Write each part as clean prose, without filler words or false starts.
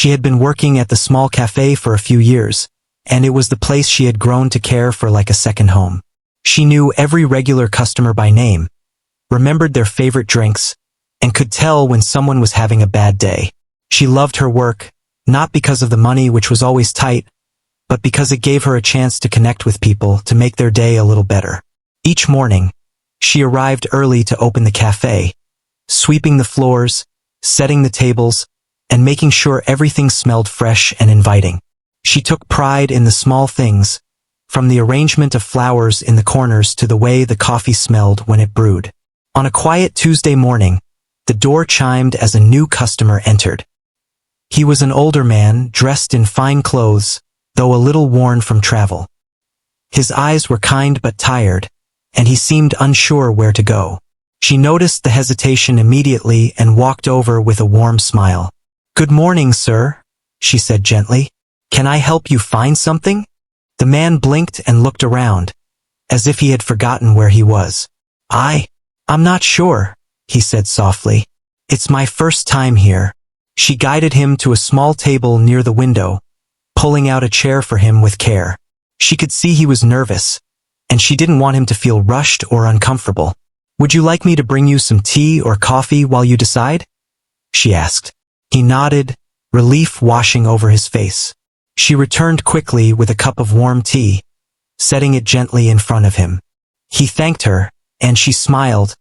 She had been working at the small cafe for a few years, and it was the place she had grown to care for like a second home. She knew every regular customer by name, remembered their favorite drinks, and could tell when someone was having a bad day. She loved her work, not because of the money, which was always tight, but because it gave her a chance to connect with people to make their day a little better. Each morning, she arrived early to open the cafe, sweeping the floors, setting the tables, and making sure everything smelled fresh and inviting. She took pride in the small things, from the arrangement of flowers in the corners to the way the coffee smelled when it brewed. On a quiet Tuesday morning, the door chimed as a new customer entered. He was an older man, dressed in fine clothes, though a little worn from travel. His eyes were kind but tired, and he seemed unsure where to go. She noticed the hesitation immediately and walked over with a warm smile. "Good morning, sir," she said gently. "Can I help you find something?" The man blinked and looked around, as if he had forgotten where he was. I'm not sure," he said softly. "It's my first time here." She guided him to a small table near the window, pulling out a chair for him with care. She could see he was nervous, and she didn't want him to feel rushed or uncomfortable. "Would you like me to bring you some tea or coffee while you decide?" she asked. He nodded, relief washing over his face. She returned quickly with a cup of warm tea, setting it gently in front of him. He thanked her, and she smiled,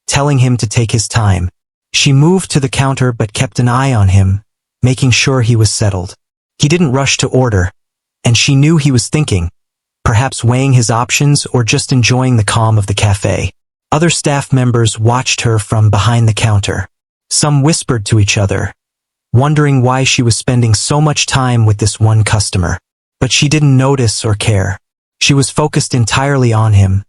telling him to take his time. She moved to the counter but kept an eye on him, making sure he was settled. He didn't rush to order, and she knew he was thinking, perhaps weighing his options or just enjoying the calm of the cafe. Other staff members watched her from behind the counter. Some whispered to each other, wondering why she was spending so much time with this one customer. But she didn't notice or care. She was focused entirely on him,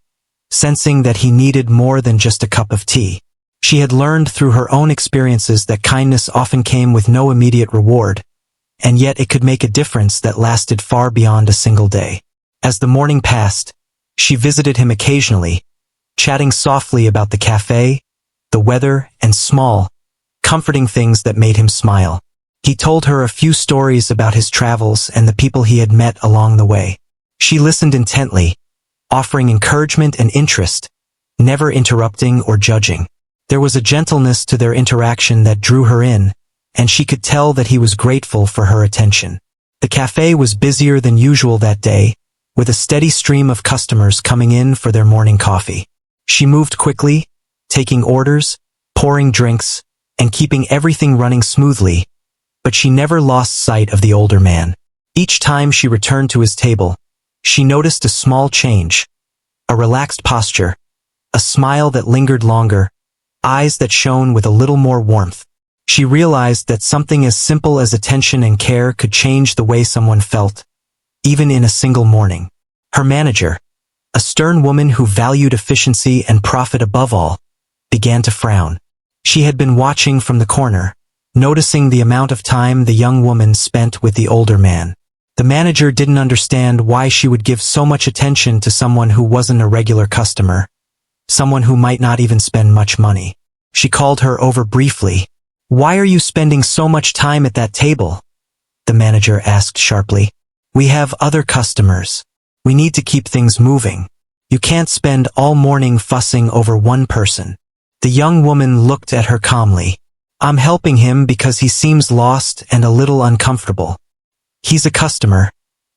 sensing that he needed more than just a cup of tea. She had learned through her own experiences that kindness often came with no immediate reward, and yet it could make a difference that lasted far beyond a single day. As the morning passed, she visited him occasionally, chatting softly about the cafe, the weather, and small, comforting things that made him smile. He told her a few stories about his travels and the people he had met along the way. She listened intently, offering encouragement and interest, never interrupting or judging. There was a gentleness to their interaction that drew her in, and she could tell that he was grateful for her attention. The cafe was busier than usual that day, with a steady stream of customers coming in for their morning coffee. She moved quickly, taking orders, pouring drinks, and keeping everything running smoothly, but she never lost sight of the older man. Each time she returned to his table, she noticed a small change, a relaxed posture, a smile that lingered longer, eyes that shone with a little more warmth. She realized that something as simple as attention and care could change the way someone felt, even in a single morning. Her manager, a stern woman who valued efficiency and profit above all, began to frown. She had been watching from the corner, noticing the amount of time the young woman spent with the older man. The manager didn't understand why she would give so much attention to someone who wasn't a regular customer, someone who might not even spend much money. She called her over briefly. "Why are you spending so much time at that table?" the manager asked sharply. "We have other customers. We need to keep things moving. You can't spend all morning fussing over one person." The young woman looked at her calmly. "I'm helping him because he seems lost and a little uncomfortable. He's a customer,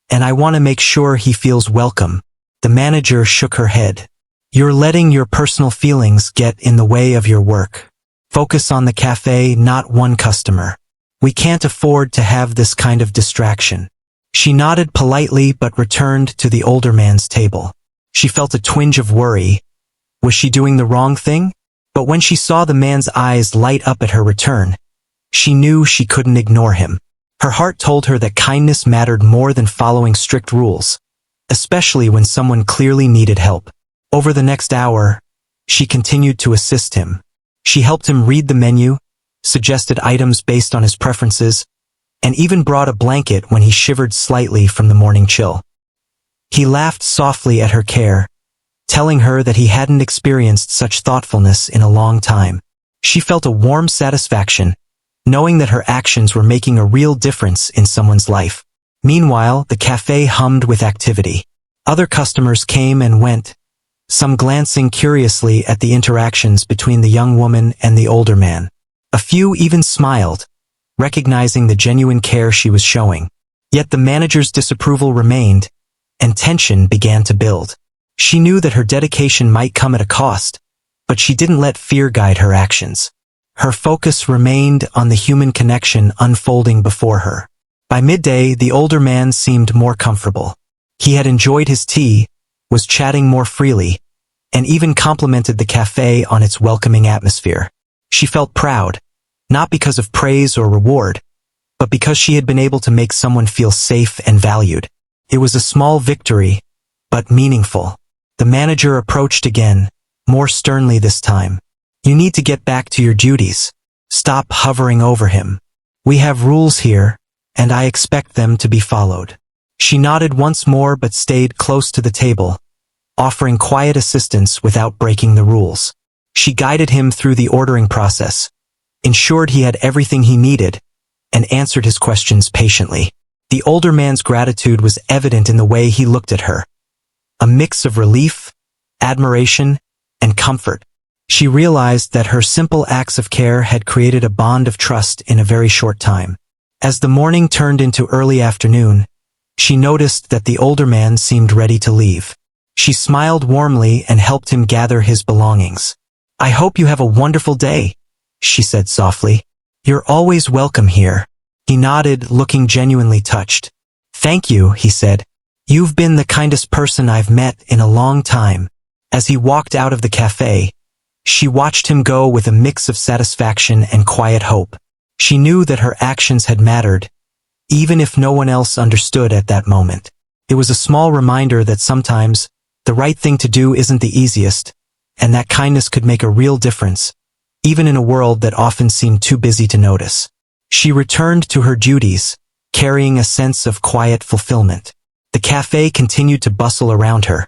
and I want to make sure he feels welcome." The manager shook her head. "You're letting your personal feelings get in the way of your work. Focus on the cafe, not one customer. We can't afford to have this kind of distraction." She nodded politely but returned to the older man's table. She felt a twinge of worry. Was she doing the wrong thing? But when she saw the man's eyes light up at her return, she knew she couldn't ignore him. Her heart told her that kindness mattered more than following strict rules, especially when someone clearly needed help. Over the next hour, she continued to assist him. She helped him read the menu, suggested items based on his preferences, and even brought a blanket when he shivered slightly from the morning chill. He laughed softly at her care, telling her that he hadn't experienced such thoughtfulness in a long time. She felt a warm satisfaction, knowing that her actions were making a real difference in someone's life. Meanwhile, the cafe hummed with activity. Other customers came and went, some glancing curiously at the interactions between the young woman and the older man. A few even smiled, recognizing the genuine care she was showing. Yet the manager's disapproval remained, and tension began to build. She knew that her dedication might come at a cost, but she didn't let fear guide her actions. Her focus remained on the human connection unfolding before her. By midday, the older man seemed more comfortable. He had enjoyed his tea, was chatting more freely, and even complimented the cafe on its welcoming atmosphere. She felt proud, not because of praise or reward, but because she had been able to make someone feel safe and valued. It was a small victory, but meaningful. The manager approached again, more sternly this time. You need to get back to your duties. Stop hovering over him. We have rules here, and I expect them to be followed. She nodded once more but stayed close to the table, offering quiet assistance without breaking the rules. She guided him through the ordering process, ensured he had everything he needed, and answered his questions patiently. The older man's gratitude was evident in the way he looked at her. A mix of relief, admiration, and comfort. She realized that her simple acts of care had created a bond of trust in a very short time. As the morning turned into early afternoon, she noticed that the older man seemed ready to leave. She smiled warmly and helped him gather his belongings. I hope you have a wonderful day, she said softly. You're always welcome here. He nodded, looking genuinely touched. Thank you, he said. You've been the kindest person I've met in a long time. As he walked out of the cafe, she watched him go with a mix of satisfaction and quiet hope. She knew that her actions had mattered, even if no one else understood at that moment. It was a small reminder that sometimes the right thing to do isn't the easiest, and that kindness could make a real difference, even in a world that often seemed too busy to notice. She returned to her duties, carrying a sense of quiet fulfillment. The cafe continued to bustle around her,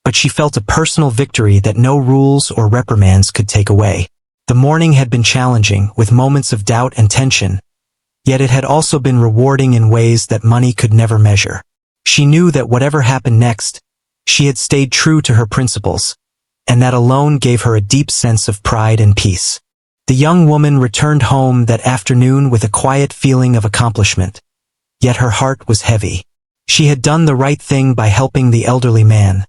but she felt a personal victory that no rules or reprimands could take away. The morning had been challenging, with moments of doubt and tension, yet it had also been rewarding in ways that money could never measure. She knew that whatever happened next, she had stayed true to her principles, and that alone gave her a deep sense of pride and peace. The young woman returned home that afternoon with a quiet feeling of accomplishment, yet her heart was heavy. She had done the right thing by helping the elderly man,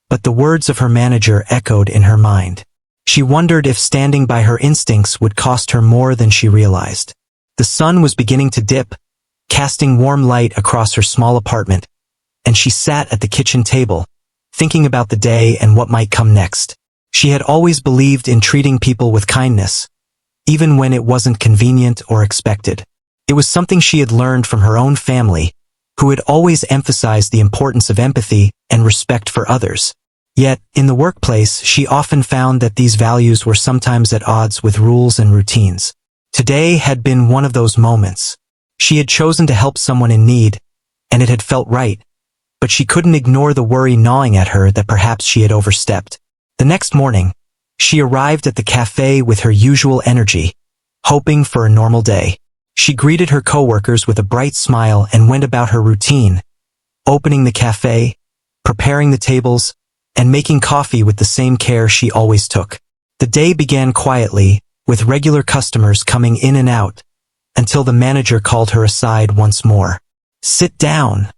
but the words of her manager echoed in her mind. She wondered if standing by her instincts would cost her more than she realized. The sun was beginning to dip, casting warm light across her small apartment, and she sat at the kitchen table, thinking about the day and what might come next. She had always believed in treating people with kindness, even when it wasn't convenient or expected. It was something she had learned from her own family, who had always emphasized the importance of empathy and respect for others. Yet, in the workplace, she often found that these values were sometimes at odds with rules and routines. Today had been one of those moments. She had chosen to help someone in need, and it had felt right, but she couldn't ignore the worry gnawing at her that perhaps she had overstepped. The next morning, she arrived at the cafe with her usual energy, hoping for a normal day. She greeted her coworkers with a bright smile and went about her routine, opening the cafe, preparing the tables, and making coffee with the same care she always took. The day began quietly, with regular customers coming in and out, until the manager called her aside once more. Sit down,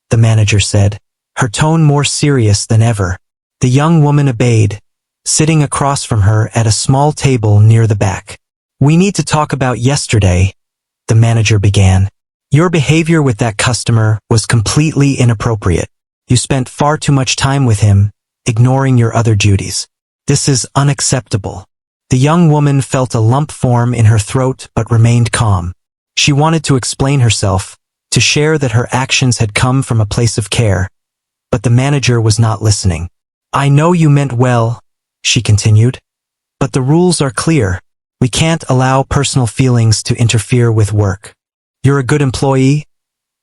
the manager said, her tone more serious than ever. The young woman obeyed, sitting across from her at a small table near the back. We need to talk about yesterday, the manager began. Your behavior with that customer was completely inappropriate. You spent far too much time with him, ignoring your other duties. This is unacceptable. The young woman felt a lump form in her throat but remained calm. She wanted to explain herself, to share that her actions had come from a place of care, but the manager was not listening. I know you meant well, she continued, but the rules are clear. We can't allow personal feelings to interfere with work. You're a good employee,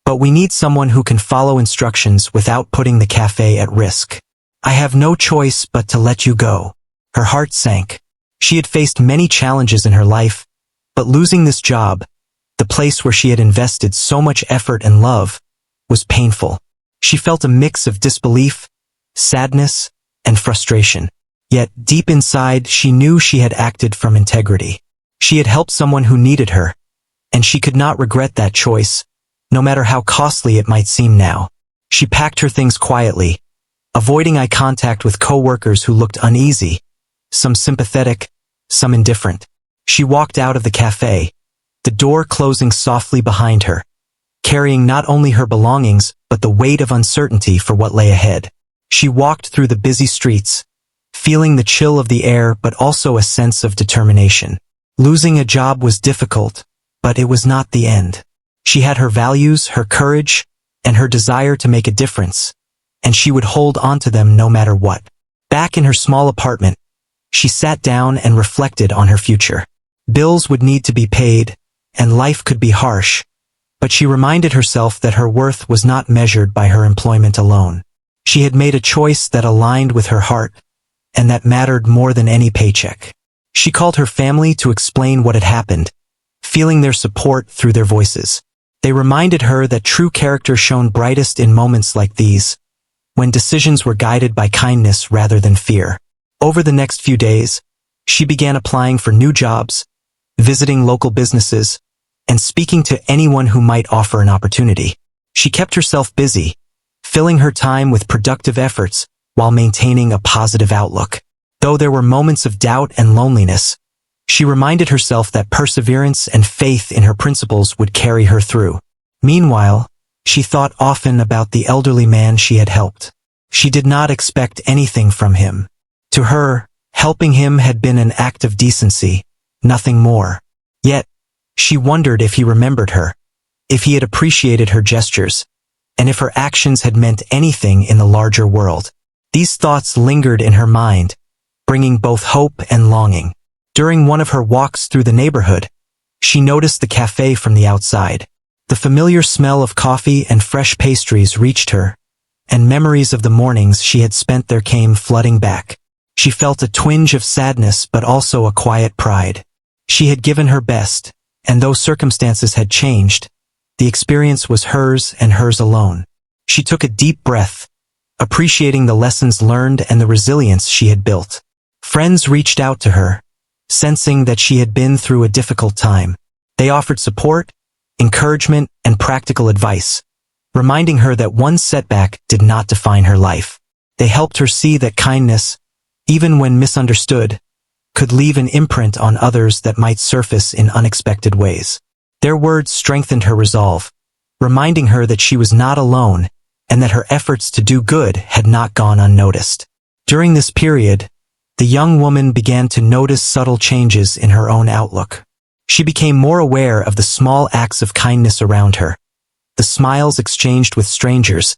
but we need someone who can follow instructions without putting the cafe at risk. I have no choice but to let you go. Her heart sank. She had faced many challenges in her life, But losing this job, the place where she had invested so much effort and love, was painful. She felt a mix of disbelief, sadness, and frustration. Yet, deep inside, she knew she had acted from integrity. She had helped someone who needed her, and she could not regret that choice, no matter how costly it might seem now. She packed her things quietly, avoiding eye contact with co-workers who looked uneasy, some sympathetic, some indifferent. She walked out of the cafe, the door closing softly behind her, carrying not only her belongings but the weight of uncertainty for what lay ahead. She walked through the busy streets, feeling the chill of the air but also a sense of determination. Losing a job was difficult, but it was not the end. She had her values, her courage, and her desire to make a difference, and she would hold on to them no matter what. Back in her small apartment, she sat down and reflected on her future. Bills would need to be paid, and life could be harsh, but she reminded herself that her worth was not measured by her employment alone. She had made a choice that aligned with her heart, and that mattered more than any paycheck. She called her family to explain what had happened, feeling their support through their voices. They reminded her that true character shone brightest in moments like these, when decisions were guided by kindness rather than fear. Over the next few days, she began applying for new jobs, visiting local businesses, and speaking to anyone who might offer an opportunity. She kept herself busy, filling her time with productive efforts while maintaining a positive outlook. Though there were moments of doubt and loneliness, she reminded herself that perseverance and faith in her principles would carry her through. Meanwhile, she thought often about the elderly man she had helped. She did not expect anything from him. To her, helping him had been an act of decency, nothing more. Yet, she wondered if he remembered her, if he had appreciated her gestures, and if her actions had meant anything in the larger world. These thoughts lingered in her mind, bringing both hope and longing. During one of her walks through the neighborhood, she noticed the cafe from the outside. The familiar smell of coffee and fresh pastries reached her, and memories of the mornings she had spent there came flooding back. She felt a twinge of sadness but also a quiet pride. She had given her best, and though circumstances had changed, the experience was hers and hers alone. She took a deep breath, appreciating the lessons learned and the resilience she had built. Friends reached out to her, sensing that she had been through a difficult time. They offered support, encouragement, and practical advice, reminding her that one setback did not define her life. They helped her see that kindness, even when misunderstood, could leave an imprint on others that might surface in unexpected ways. Their words strengthened her resolve, reminding her that she was not alone and that her efforts to do good had not gone unnoticed. During this period, the young woman began to notice subtle changes in her own outlook. She became more aware of the small acts of kindness around her, the smiles exchanged with strangers,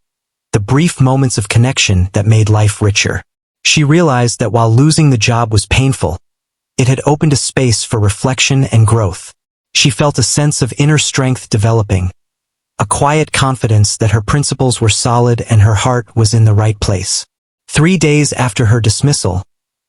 the brief moments of connection that made life richer. She realized that while losing the job was painful, it had opened a space for reflection and growth. She felt a sense of inner strength developing, a quiet confidence that her principles were solid and her heart was in the right place. 3 days after her dismissal,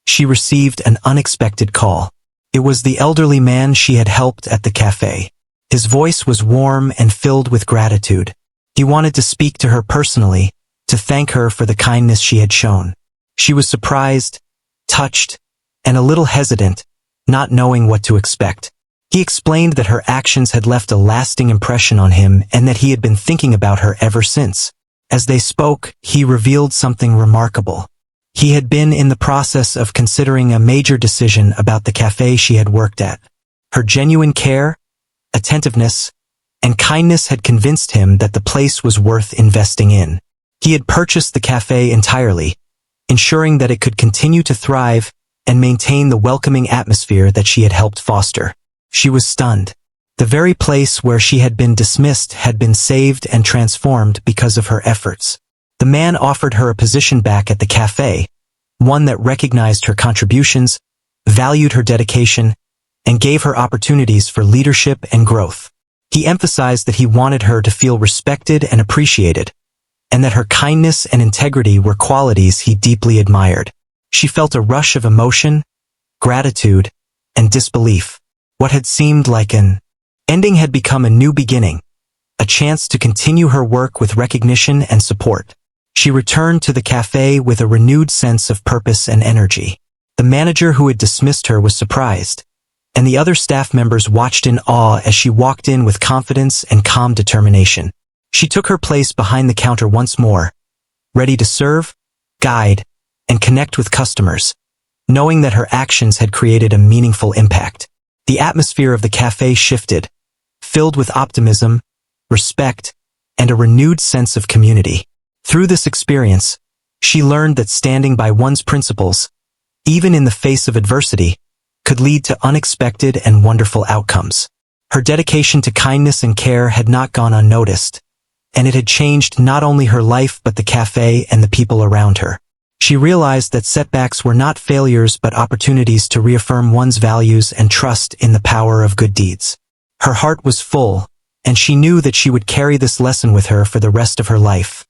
she received an unexpected call. It was the elderly man she had helped at the cafe. His voice was warm and filled with gratitude. He wanted to speak to her personally, to thank her for the kindness she had shown. She was surprised, touched, and a little hesitant, not knowing what to expect. He explained that her actions had left a lasting impression on him and that he had been thinking about her ever since. As they spoke, he revealed something remarkable. He had been in the process of considering a major decision about the cafe she had worked at. Her genuine care, attentiveness, and kindness had convinced him that the place was worth investing in. He had purchased the cafe entirely, ensuring that it could continue to thrive and maintain the welcoming atmosphere that she had helped foster. She was stunned. The very place where she had been dismissed had been saved and transformed because of her efforts. The man offered her a position back at the cafe, one that recognized her contributions, valued her dedication, and gave her opportunities for leadership and growth. He emphasized that he wanted her to feel respected and appreciated, and that her kindness and integrity were qualities he deeply admired. She felt a rush of emotion, gratitude, and disbelief. What had seemed like an ending had become a new beginning, a chance to continue her work with recognition and support. She returned to the cafe with a renewed sense of purpose and energy. The manager who had dismissed her was surprised, and the other staff members watched in awe as she walked in with confidence and calm determination. She took her place behind the counter once more, ready to serve, guide, and connect with customers, knowing that her actions had created a meaningful impact. The atmosphere of the cafe shifted, filled with optimism, respect, and a renewed sense of community. Through this experience, she learned that standing by one's principles, even in the face of adversity, could lead to unexpected and wonderful outcomes. Her dedication to kindness and care had not gone unnoticed, and it had changed not only her life but the cafe and the people around her. She realized that setbacks were not failures but opportunities to reaffirm one's values and trust in the power of good deeds. Her heart was full, and she knew that she would carry this lesson with her for the rest of her life.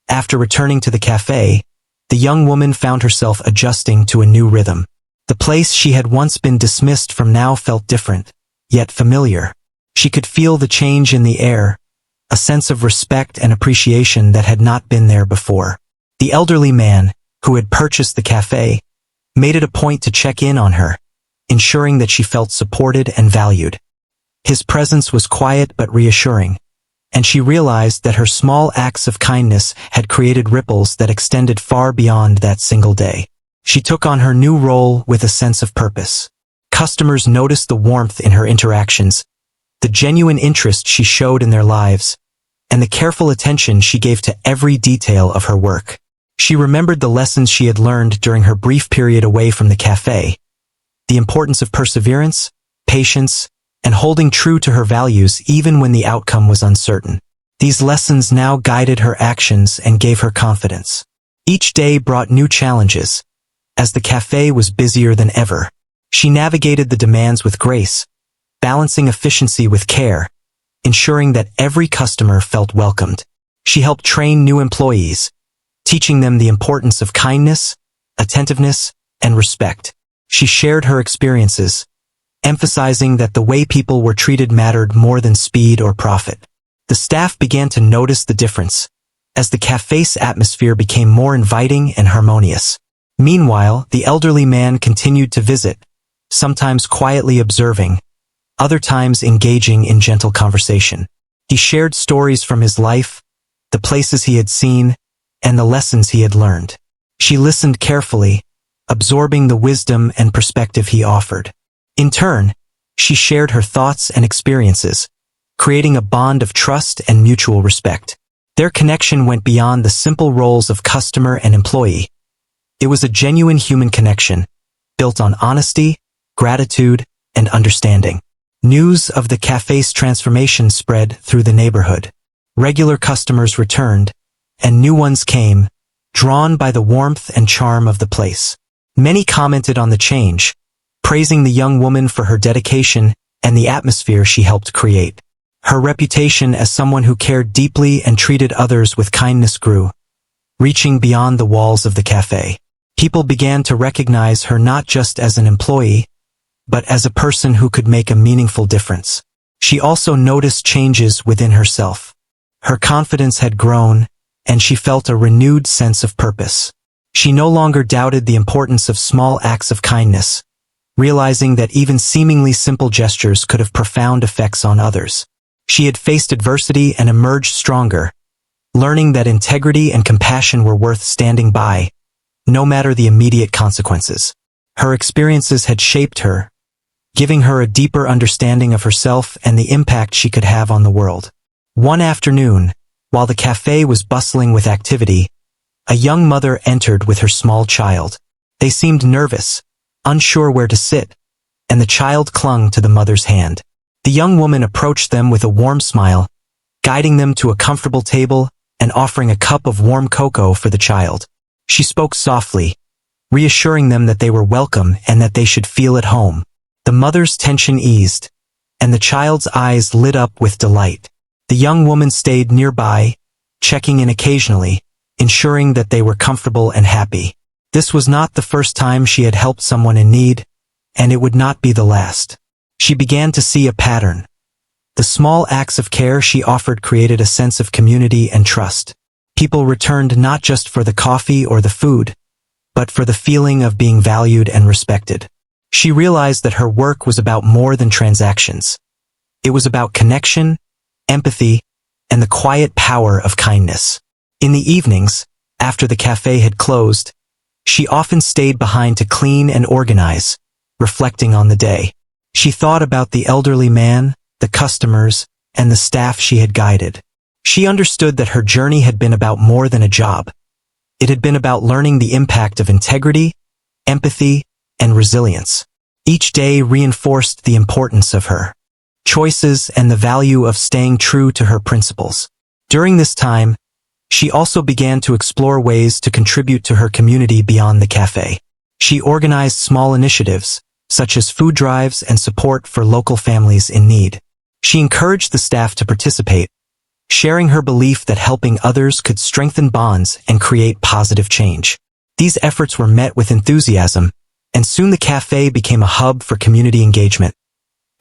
After returning to the cafe, the young woman found herself adjusting to a new rhythm. The place she had once been dismissed from now felt different, yet familiar. She could feel the change in the air, a sense of respect and appreciation that had not been there before. The elderly man, who had purchased the cafe, made it a point to check in on her, ensuring that she felt supported and valued. His presence was quiet but reassuring, and she realized that her small acts of kindness had created ripples that extended far beyond that single day. She took on her new role with a sense of purpose. Customers noticed the warmth in her interactions, the genuine interest she showed in their lives, and the careful attention she gave to every detail of her work. She remembered the lessons she had learned during her brief period away from the cafe, the importance of perseverance, patience, and holding true to her values even when the outcome was uncertain. These lessons now guided her actions and gave her confidence. Each day brought new challenges, as the cafe was busier than ever. She navigated the demands with grace, balancing efficiency with care, ensuring that every customer felt welcomed. She helped train new employees, teaching them the importance of kindness, attentiveness, and respect. She shared her experiences, emphasizing that the way people were treated mattered more than speed or profit. The staff began to notice the difference, as the cafe's atmosphere became more inviting and harmonious. Meanwhile, the elderly man continued to visit, sometimes quietly observing, other times engaging in gentle conversation. He shared stories from his life, the places he had seen, and the lessons he had learned. She listened carefully, absorbing the wisdom and perspective he offered. In turn, she shared her thoughts and experiences, creating a bond of trust and mutual respect. Their connection went beyond the simple roles of customer and employee. It was a genuine human connection, built on honesty, gratitude, and understanding. News of the cafe's transformation spread through the neighborhood. Regular customers returned, and new ones came, drawn by the warmth and charm of the place. Many commented on the change, praising the young woman for her dedication and the atmosphere she helped create. Her reputation as someone who cared deeply and treated others with kindness grew, reaching beyond the walls of the cafe. People began to recognize her not just as an employee, but as a person who could make a meaningful difference. She also noticed changes within herself. Her confidence had grown, and she felt a renewed sense of purpose. She no longer doubted the importance of small acts of kindness, realizing that even seemingly simple gestures could have profound effects on others. She had faced adversity and emerged stronger, learning that integrity and compassion were worth standing by, no matter the immediate consequences. Her experiences had shaped her, giving her a deeper understanding of herself and the impact she could have on the world. One afternoon, while the cafe was bustling with activity, a young mother entered with her small child. They seemed nervous, unsure where to sit, and the child clung to the mother's hand. The young woman approached them with a warm smile, guiding them to a comfortable table and offering a cup of warm cocoa for the child. She spoke softly, reassuring them that they were welcome and that they should feel at home. The mother's tension eased, and the child's eyes lit up with delight. The young woman stayed nearby, checking in occasionally, ensuring that they were comfortable and happy. This was not the first time she had helped someone in need, and it would not be the last. She began to see a pattern. The small acts of care she offered created a sense of community and trust. People returned not just for the coffee or the food, but for the feeling of being valued and respected. She realized that her work was about more than transactions. It was about connection, empathy, and the quiet power of kindness. In the evenings, after the cafe had closed, she often stayed behind to clean and organize, reflecting on the day. She thought about the elderly man, the customers, and the staff she had guided. She understood that her journey had been about more than a job. It had been about learning the impact of integrity, empathy, and resilience. Each day reinforced the importance of her choices and the value of staying true to her principles. During this time, she also began to explore ways to contribute to her community beyond the cafe. She organized small initiatives, such as food drives and support for local families in need. She encouraged the staff to participate, sharing her belief that helping others could strengthen bonds and create positive change. These efforts were met with enthusiasm, and soon the cafe became a hub for community engagement,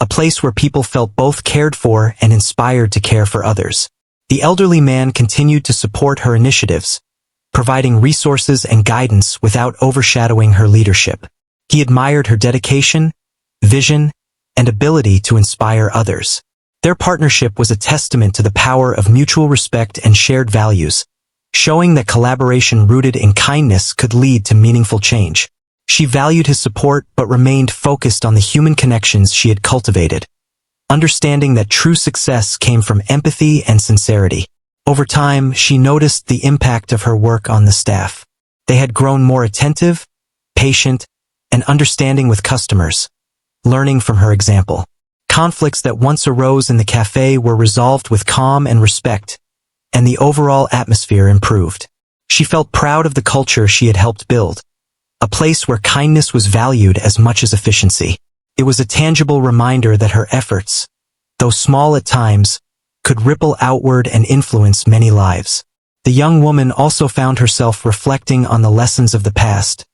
a place where people felt both cared for and inspired to care for others. The elderly man continued to support her initiatives, providing resources and guidance without overshadowing her leadership. He admired her dedication, vision, and ability to inspire others. Their partnership was a testament to the power of mutual respect and shared values, showing that collaboration rooted in kindness could lead to meaningful change. She valued his support but remained focused on the human connections she had cultivated, understanding that true success came from empathy and sincerity. Over time, she noticed the impact of her work on the staff. They had grown more attentive, patient, and understanding with customers, learning from her example. Conflicts that once arose in the cafe were resolved with calm and respect, and the overall atmosphere improved. She felt proud of the culture she had helped build, a place where kindness was valued as much as efficiency. It was a tangible reminder that her efforts, though small at times, could ripple outward and influence many lives. The young woman also found herself reflecting on the lessons of the past,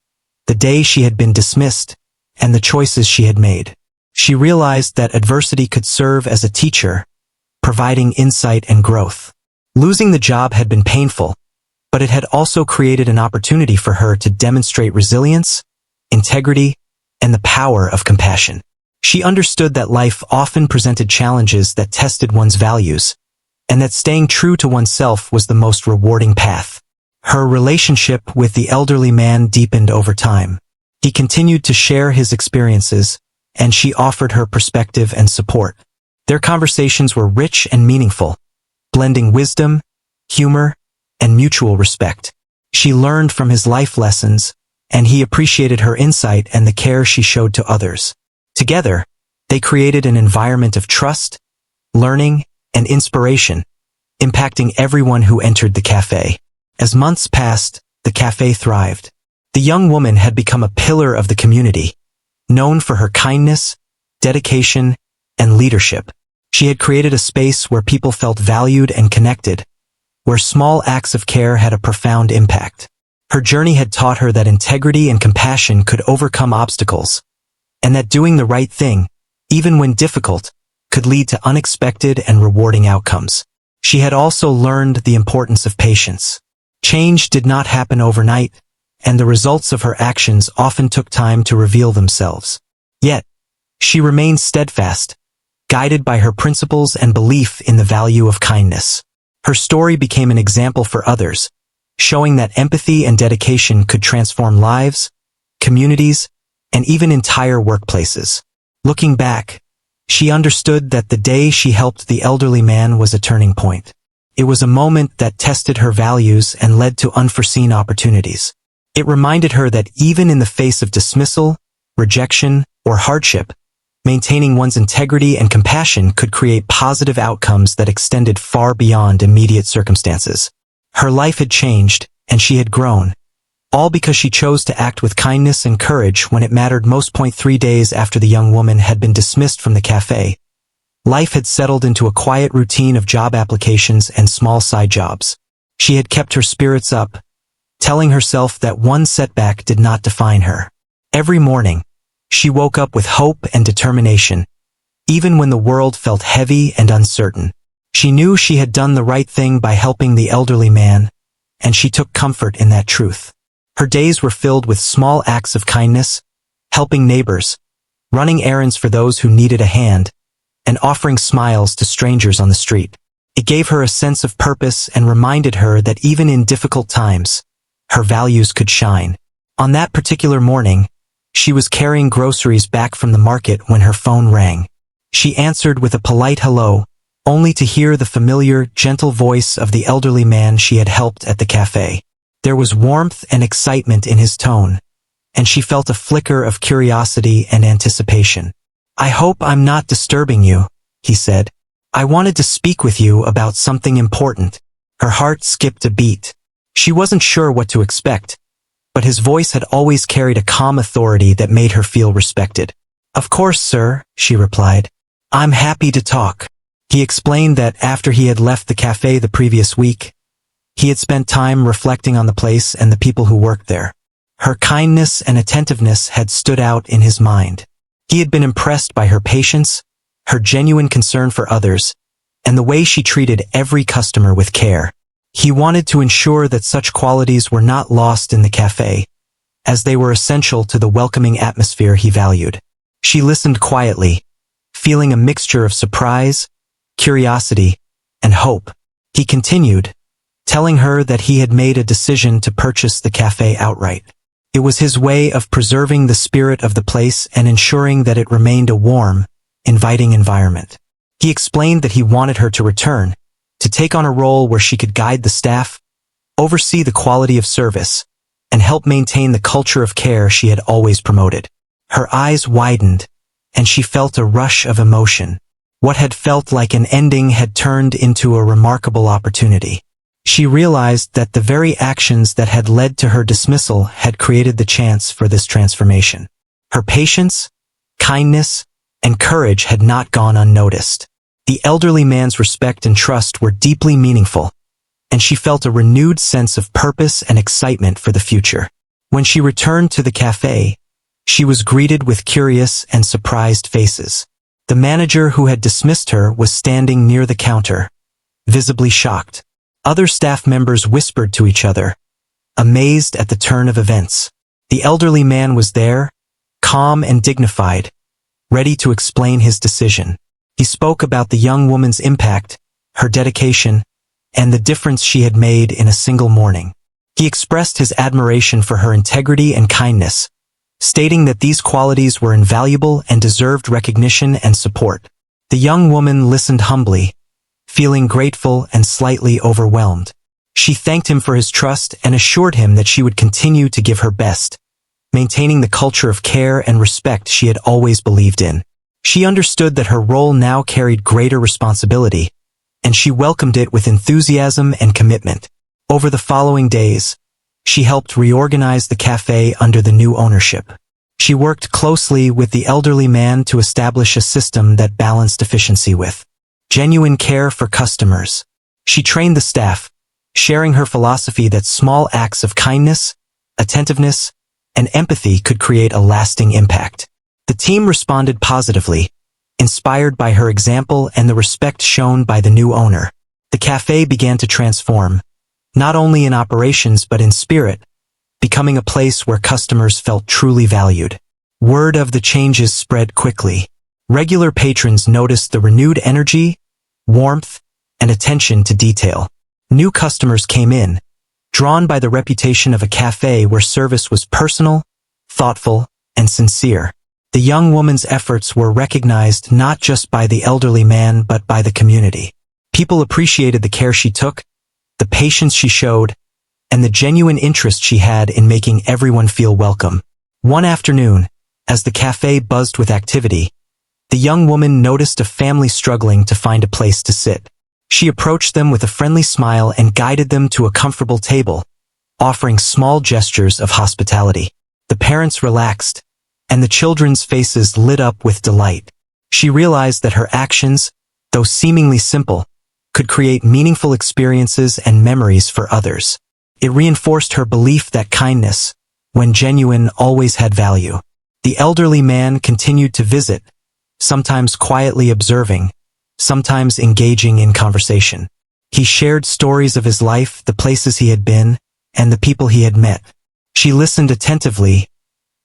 the day she had been dismissed, and the choices she had made. She realized that adversity could serve as a teacher, providing insight and growth. Losing the job had been painful, but it had also created an opportunity for her to demonstrate resilience, integrity, and the power of compassion. She understood that life often presented challenges that tested one's values, and that staying true to oneself was the most rewarding path. Her relationship with the elderly man deepened over time. He continued to share his experiences, and she offered her perspective and support. Their conversations were rich and meaningful, blending wisdom, humor, and mutual respect. She learned from his life lessons, and he appreciated her insight and the care she showed to others. Together, they created an environment of trust, learning, and inspiration, impacting everyone who entered the cafe. As months passed, the cafe thrived. The young woman had become a pillar of the community, known for her kindness, dedication, and leadership. She had created a space where people felt valued and connected, where small acts of care had a profound impact. Her journey had taught her that integrity and compassion could overcome obstacles, and that doing the right thing, even when difficult, could lead to unexpected and rewarding outcomes. She had also learned the importance of patience. Change did not happen overnight, and the results of her actions often took time to reveal themselves. Yet, she remained steadfast, guided by her principles and belief in the value of kindness. Her story became an example for others, showing that empathy and dedication could transform lives, communities, and even entire workplaces. Looking back, she understood that the day she helped the elderly man was a turning point. It was a moment that tested her values and led to unforeseen opportunities. It reminded her that even in the face of dismissal, rejection, or hardship, maintaining one's integrity and compassion could create positive outcomes that extended far beyond immediate circumstances. Her life had changed, and she had grown, all because she chose to act with kindness and courage when it mattered most. 3 days after the young woman had been dismissed from the cafe, life had settled into a quiet routine of job applications and small side jobs. She had kept her spirits up, telling herself that one setback did not define her. Every morning, she woke up with hope and determination, even when the world felt heavy and uncertain. She knew she had done the right thing by helping the elderly man, and she took comfort in that truth. Her days were filled with small acts of kindness, helping neighbors, running errands for those who needed a hand, and offering smiles to strangers on the street. It gave her a sense of purpose and reminded her that even in difficult times, her values could shine. On that particular morning, she was carrying groceries back from the market when her phone rang. She answered with a polite hello, only to hear the familiar, gentle voice of the elderly man she had helped at the cafe. There was warmth and excitement in his tone, and she felt a flicker of curiosity and anticipation. "I hope I'm not disturbing you," he said. "I wanted to speak with you about something important." Her heart skipped a beat. She wasn't sure what to expect, but his voice had always carried a calm authority that made her feel respected. "Of course, sir," she replied. "I'm happy to talk." He explained that after he had left the cafe the previous week, he had spent time reflecting on the place and the people who worked there. Her kindness and attentiveness had stood out in his mind. He had been impressed by her patience, her genuine concern for others, and the way she treated every customer with care. He wanted to ensure that such qualities were not lost in the cafe, as they were essential to the welcoming atmosphere he valued. She listened quietly, feeling a mixture of surprise, curiosity, and hope. He continued, telling her that he had made a decision to purchase the cafe outright. It was his way of preserving the spirit of the place and ensuring that it remained a warm, inviting environment. He explained that he wanted her to return, to take on a role where she could guide the staff, oversee the quality of service, and help maintain the culture of care she had always promoted. Her eyes widened, and she felt a rush of emotion. What had felt like an ending had turned into a remarkable opportunity. She realized that the very actions that had led to her dismissal had created the chance for this transformation. Her patience, kindness, and courage had not gone unnoticed. The elderly man's respect and trust were deeply meaningful, and she felt a renewed sense of purpose and excitement for the future. When she returned to the cafe, she was greeted with curious and surprised faces. The manager who had dismissed her was standing near the counter, visibly shocked. Other staff members whispered to each other, amazed at the turn of events. The elderly man was there, calm and dignified, ready to explain his decision. He spoke about the young woman's impact, her dedication, and the difference she had made in a single morning. He expressed his admiration for her integrity and kindness, stating that these qualities were invaluable and deserved recognition and support. The young woman listened humbly, feeling grateful and slightly overwhelmed. She thanked him for his trust and assured him that she would continue to give her best, maintaining the culture of care and respect she had always believed in. She understood that her role now carried greater responsibility, and she welcomed it with enthusiasm and commitment. Over the following days, she helped reorganize the cafe under the new ownership. She worked closely with the elderly man to establish a system that balanced efficiency with genuine care for customers. She trained the staff, sharing her philosophy that small acts of kindness, attentiveness, and empathy could create a lasting impact. The team responded positively, inspired by her example and the respect shown by the new owner. The cafe began to transform, not only in operations but in spirit, becoming a place where customers felt truly valued. Word of the changes spread quickly. Regular patrons noticed the renewed energy, warmth, and attention to detail. New customers came in, drawn by the reputation of a cafe where service was personal, thoughtful, and sincere. The young woman's efforts were recognized not just by the elderly man but by the community. People appreciated the care she took, the patience she showed, and the genuine interest she had in making everyone feel welcome. One afternoon, as the cafe buzzed with activity, the young woman noticed a family struggling to find a place to sit. She approached them with a friendly smile and guided them to a comfortable table, offering small gestures of hospitality. The parents relaxed, and the children's faces lit up with delight. She realized that her actions, though seemingly simple, could create meaningful experiences and memories for others. It reinforced her belief that kindness, when genuine, always had value. The elderly man continued to visit, sometimes quietly observing, sometimes engaging in conversation. He shared stories of his life, the places he had been, and the people he had met. She listened attentively,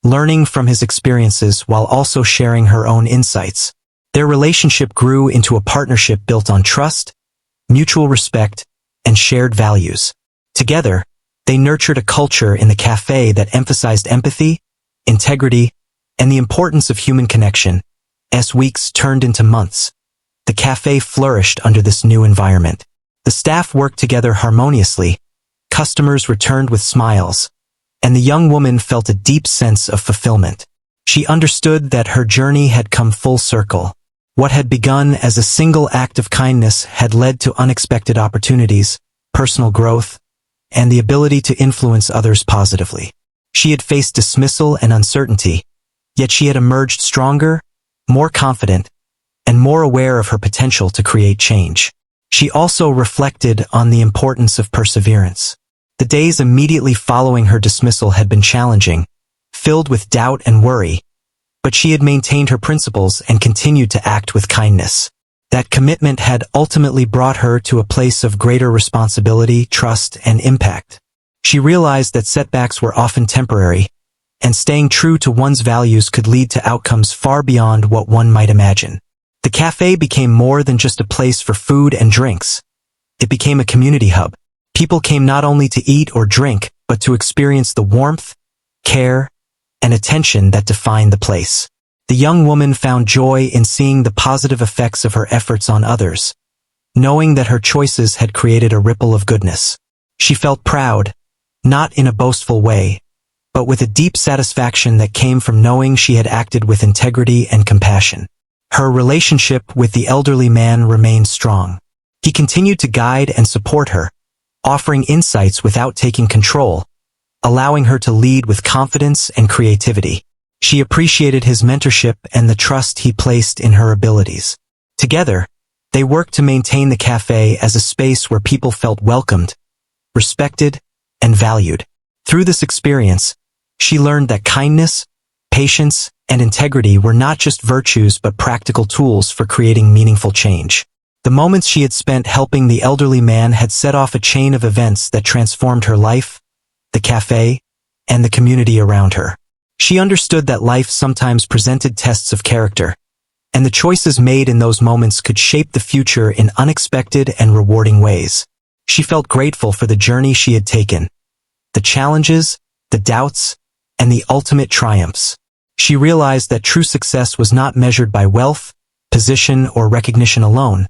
learning from his experiences while also sharing her own insights. Their relationship grew into a partnership built on trust, mutual respect, and shared values. Together, they nurtured a culture in the cafe that emphasized empathy, integrity, and the importance of human connection. As weeks turned into months, the cafe flourished under this new environment. The staff worked together harmoniously, customers returned with smiles, and the young woman felt a deep sense of fulfillment. She understood that her journey had come full circle. What had begun as a single act of kindness had led to unexpected opportunities, personal growth, and the ability to influence others positively. She had faced dismissal and uncertainty, yet she had emerged stronger, more confident, and more aware of her potential to create change. She also reflected on the importance of perseverance. The days immediately following her dismissal had been challenging, filled with doubt and worry, but she had maintained her principles and continued to act with kindness. That commitment had ultimately brought her to a place of greater responsibility, trust, and impact. She realized that setbacks were often temporary, and staying true to one's values could lead to outcomes far beyond what one might imagine. The cafe became more than just a place for food and drinks. It became a community hub. People came not only to eat or drink, but to experience the warmth, care, and attention that defined the place. The young woman found joy in seeing the positive effects of her efforts on others, knowing that her choices had created a ripple of goodness. She felt proud, not in a boastful way, but with a deep satisfaction that came from knowing she had acted with integrity and compassion. Her relationship with the elderly man remained strong. He continued to guide and support her, offering insights without taking control, allowing her to lead with confidence and creativity. She appreciated his mentorship and the trust he placed in her abilities. Together, they worked to maintain the cafe as a space where people felt welcomed, respected, and valued. Through this experience, she learned that kindness, patience, and integrity were not just virtues but practical tools for creating meaningful change. The moments she had spent helping the elderly man had set off a chain of events that transformed her life, the cafe, and the community around her. She understood that life sometimes presented tests of character, and the choices made in those moments could shape the future in unexpected and rewarding ways. She felt grateful for the journey she had taken, the challenges, the doubts, and the ultimate triumphs. She realized that true success was not measured by wealth, position, or recognition alone,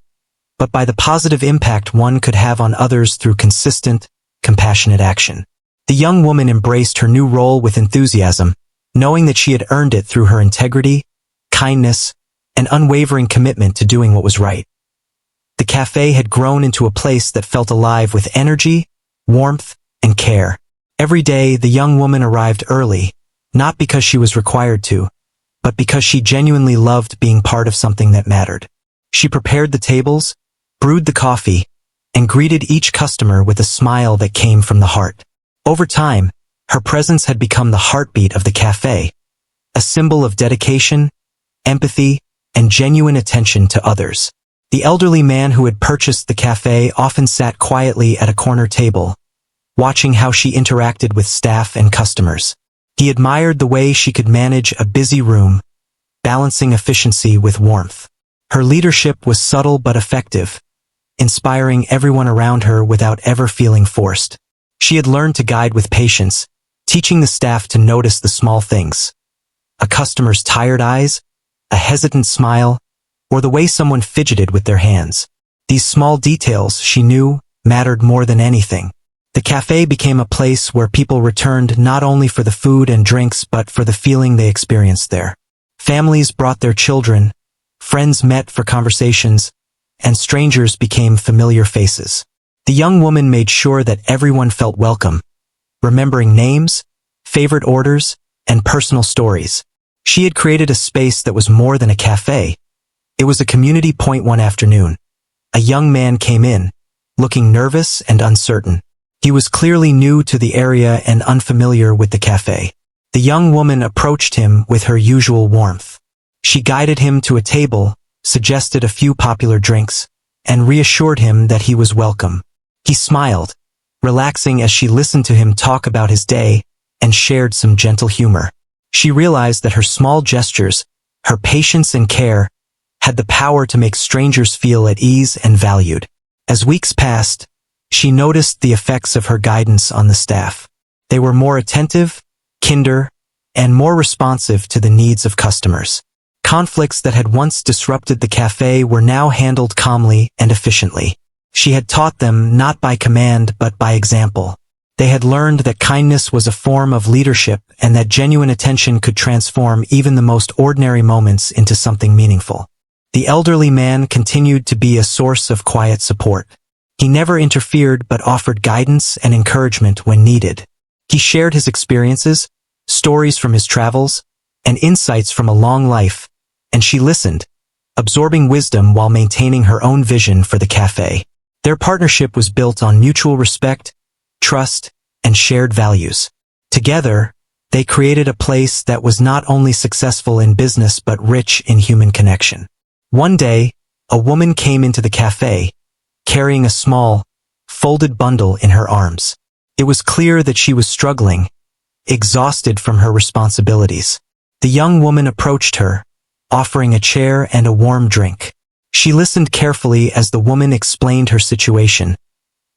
but by the positive impact one could have on others through consistent, compassionate action. The young woman embraced her new role with enthusiasm, knowing that she had earned it through her integrity, kindness, and unwavering commitment to doing what was right. The cafe had grown into a place that felt alive with energy, warmth, and care. Every day, the young woman arrived early, not because she was required to, but because she genuinely loved being part of something that mattered. She prepared the tables, brewed the coffee, and greeted each customer with a smile that came from the heart. Over time, her presence had become the heartbeat of the cafe, a symbol of dedication, empathy, and genuine attention to others. The elderly man who had purchased the cafe often sat quietly at a corner table, watching how she interacted with staff and customers. He admired the way she could manage a busy room, balancing efficiency with warmth. Her leadership was subtle but effective, inspiring everyone around her without ever feeling forced. She had learned to guide with patience, teaching the staff to notice the small things: a customer's tired eyes, a hesitant smile, or the way someone fidgeted with their hands. These small details, she knew, mattered more than anything. The cafe became a place where people returned not only for the food and drinks but for the feeling they experienced there. Families brought their children, friends met for conversations, and strangers became familiar faces. The young woman made sure that everyone felt welcome, remembering names, favorite orders, and personal stories. She had created a space that was more than a cafe. It was a community point. One afternoon, a young man came in, looking nervous and uncertain. He was clearly new to the area and unfamiliar with the cafe. The young woman approached him with her usual warmth. She guided him to a table, suggested a few popular drinks, and reassured him that he was welcome. He smiled, relaxing as she listened to him talk about his day and shared some gentle humor. She realized that her small gestures, her patience and care, had the power to make strangers feel at ease and valued. As weeks passed, she noticed the effects of her guidance on the staff. They were more attentive, kinder, and more responsive to the needs of customers. Conflicts that had once disrupted the cafe were now handled calmly and efficiently. She had taught them not by command but by example. They had learned that kindness was a form of leadership and that genuine attention could transform even the most ordinary moments into something meaningful. The elderly man continued to be a source of quiet support. He never interfered but offered guidance and encouragement when needed. He shared his experiences, stories from his travels, and insights from a long life, and she listened, absorbing wisdom while maintaining her own vision for the cafe. Their partnership was built on mutual respect, trust, and shared values. Together, they created a place that was not only successful in business but rich in human connection. One day, a woman came into the cafe, carrying a small, folded bundle in her arms. It was clear that she was struggling, exhausted from her responsibilities. The young woman approached her, offering a chair and a warm drink. She listened carefully as the woman explained her situation,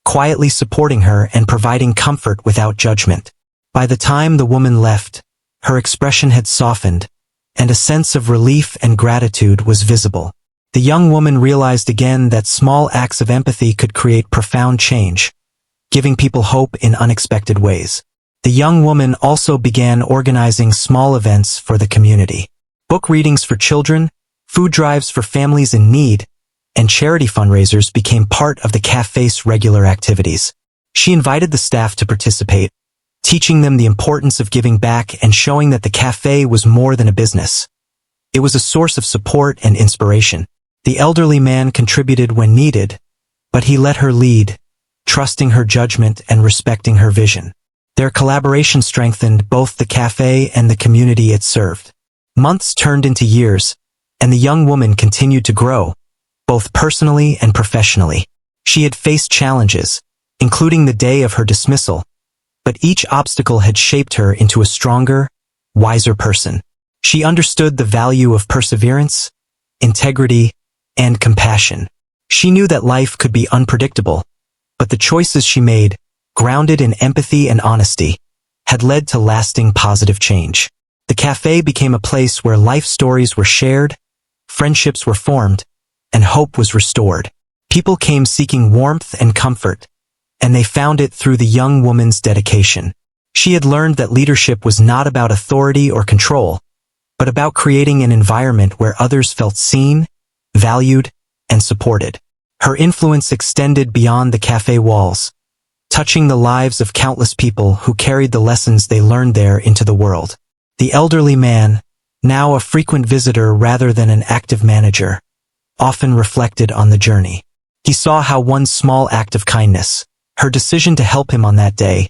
quietly supporting her and providing comfort without judgment. By the time the woman left, her expression had softened, and a sense of relief and gratitude was visible. The young woman realized again that small acts of empathy could create profound change, giving people hope in unexpected ways. The young woman also began organizing small events for the community. Book readings for children, food drives for families in need, and charity fundraisers became part of the cafe's regular activities. She invited the staff to participate, teaching them the importance of giving back and showing that the cafe was more than a business. It was a source of support and inspiration. The elderly man contributed when needed, but he let her lead, trusting her judgment and respecting her vision. Their collaboration strengthened both the cafe and the community it served. Months turned into years, and the young woman continued to grow, both personally and professionally. She had faced challenges, including the day of her dismissal, but each obstacle had shaped her into a stronger, wiser person. She understood the value of perseverance, integrity, and compassion. She knew that life could be unpredictable, but the choices she made, grounded in empathy and honesty, had led to lasting positive change. The cafe became a place where life stories were shared, friendships were formed, and hope was restored. People came seeking warmth and comfort, and they found it through the young woman's dedication. She had learned that leadership was not about authority or control, but about creating an environment where others felt seen, valued, and supported. Her influence extended beyond the cafe walls, touching the lives of countless people who carried the lessons they learned there into the world. The elderly man, now a frequent visitor rather than an active manager, often reflected on the journey. He saw how one small act of kindness, her decision to help him on that day,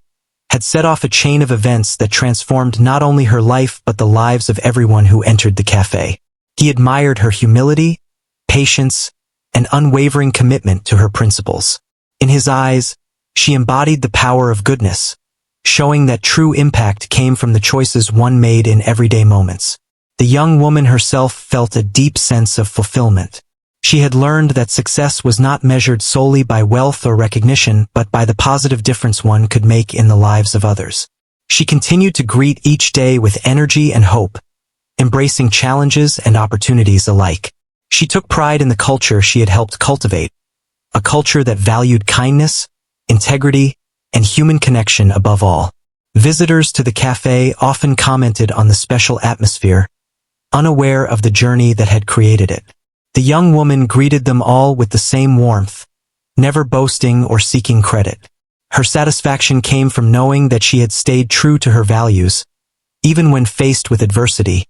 had set off a chain of events that transformed not only her life but the lives of everyone who entered the cafe. He admired her humility, patience, and unwavering commitment to her principles. In his eyes, she embodied the power of goodness, showing that true impact came from the choices one made in everyday moments. The young woman herself felt a deep sense of fulfillment. She had learned that success was not measured solely by wealth or recognition but by the positive difference one could make in the lives of others. She continued to greet each day with energy and hope, embracing challenges and opportunities alike. She took pride in the culture she had helped cultivate, a culture that valued kindness, integrity, and human connection above all. Visitors to the cafe often commented on the special atmosphere, unaware of the journey that had created it. The young woman greeted them all with the same warmth, never boasting or seeking credit. Her satisfaction came from knowing that she had stayed true to her values, even when faced with adversity,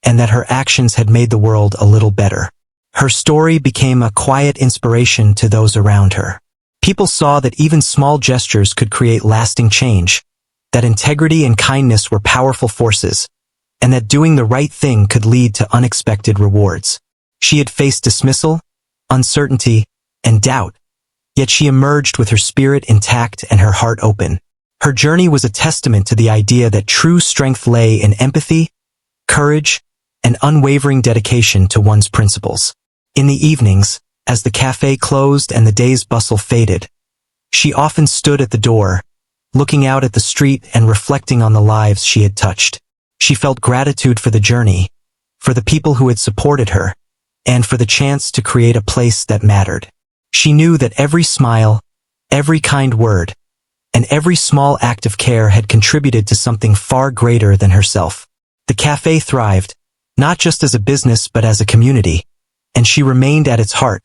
and that her actions had made the world a little better. Her story became a quiet inspiration to those around her. People saw that even small gestures could create lasting change, that integrity and kindness were powerful forces, and that doing the right thing could lead to unexpected rewards. She had faced dismissal, uncertainty, and doubt, yet she emerged with her spirit intact and her heart open. Her journey was a testament to the idea that true strength lay in empathy, courage, and unwavering dedication to one's principles. In the evenings, as the cafe closed and the day's bustle faded, she often stood at the door, looking out at the street and reflecting on the lives she had touched. She felt gratitude for the journey, for the people who had supported her, and for the chance to create a place that mattered. She knew that every smile, every kind word, and every small act of care had contributed to something far greater than herself. The cafe thrived, not just as a business but as a community, and she remained at its heart,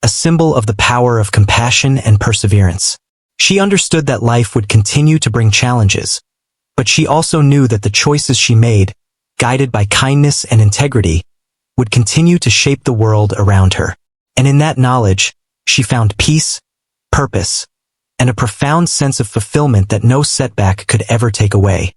a symbol of the power of compassion and perseverance. She understood that life would continue to bring challenges, but she also knew that the choices she made, guided by kindness and integrity, would continue to shape the world around her. And in that knowledge, she found peace, purpose, and a profound sense of fulfillment that no setback could ever take away.